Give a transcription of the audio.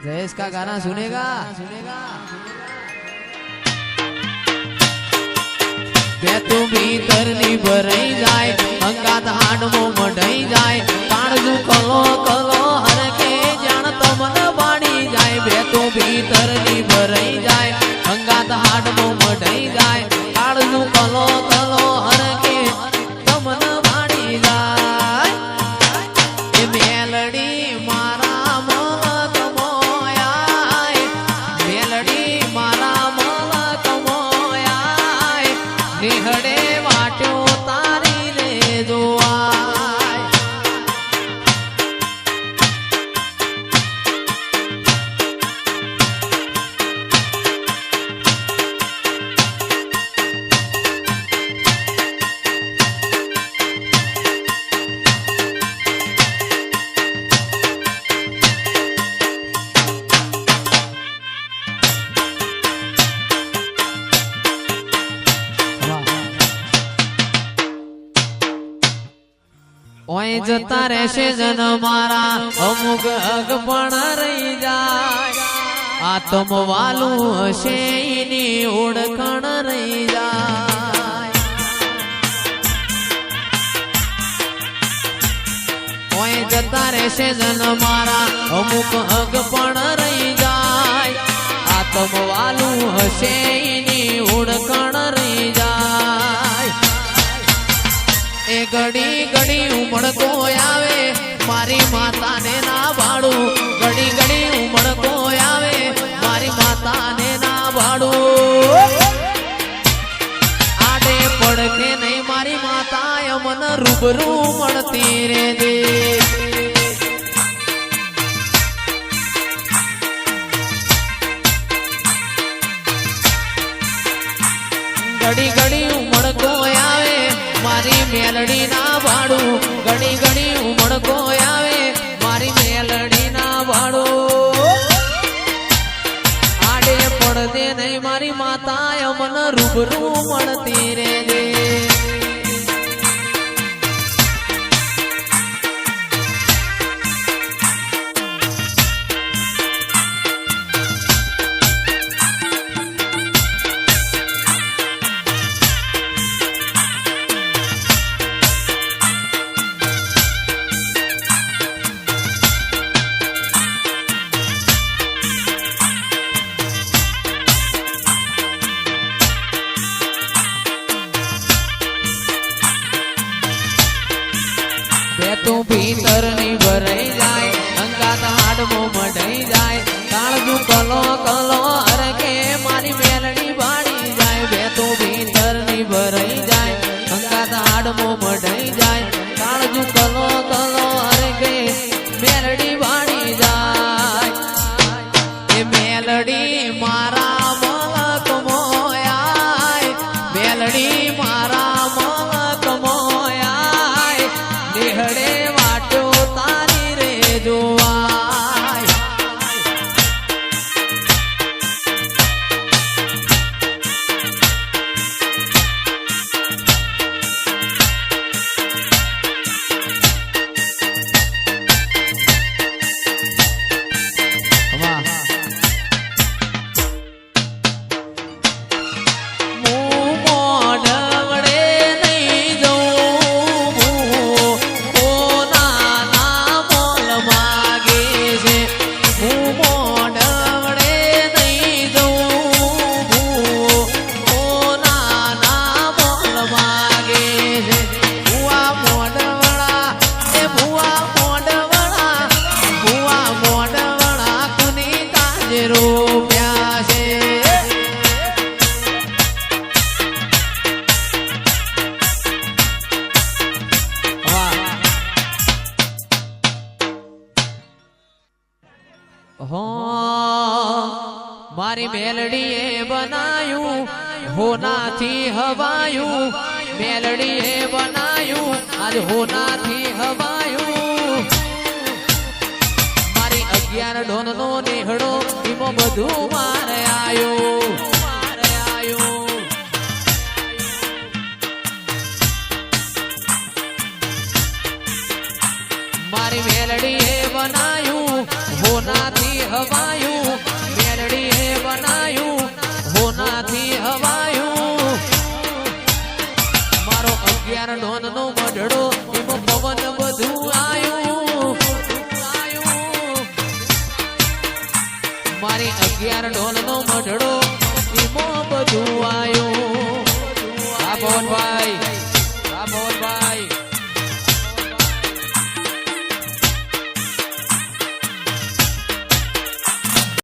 जयेश का गाना सुनेगा तू भीतर नी भराई जाए अंगात हाडमो मढाई जाए काणजू कलो कलो हर के जान तमन बाणी जाए बे तू भीतर नी भराई जाए अंगात हाडमो मढाई जाए काणजू कलो कलो हर के तमन बाणी जाए ए मेलडी मारा मलक मोयाय मेलडी मारा मलक मोयाय निहडे वाट्यो तारी रे जोवाय ओए जता रहशे जन मारा अमुक अग पण रही जाय आत्म वालू हशे एनी ओळखण रही जाय ओए जता रहशे जन मारा अमुक अग पण रही जाय आत्म वालू हशे एनी ओळखण रही जाय ए घड़ी घड़ी उमड़को आवे मारी माता ने ना भाड़ू घड़ी घड़ी उमड़को आवे मारी माता ने ना भाड़ू आडे पड़के नहीं मारी माता मन रूबरू मणती रे दे घड़ी घड़ी उमड़को आवे मारी मेलडी ना भाड़ू घड़ी घड़ी उमड़को आवे मारी मेलडी ना भाड़ू आडे पड़ दे नहीं मारी माता मन रूबरू मणती रे दे तू भीतर नी भराई जाए अंगात हाडमो मढाई जाए काळजू कलो कलो हर के मारी मेलडी बाणी जाए बे तू भीतर नी भराई जाए अंगात हाडमो मढाई जाए काळजू कलो कलो हर के मेलडी बाणी जाए ए मेलडी मारा मलक मोयाय मेलडी मारा मलक मोयाय निहडे वाट्यो तारी रे जोवाय मारी मेलडीए बनायू होना थी हवायू मेलडीए बनायू आज होना थी हवायू मारी 11 ढोन नो नेहड़ो इमो बधु मारे आयो मारी मेलडीए बनायू હોનાથી હવાયું મેરડીએ બનાયું હોનાથી હવાયું મારો 11 ઢોનનો મઢડો એમાં પવન બધું આયું મારી 11 ઢોલનો મઢડો એમાં બધું આયું આ પવનભાઈ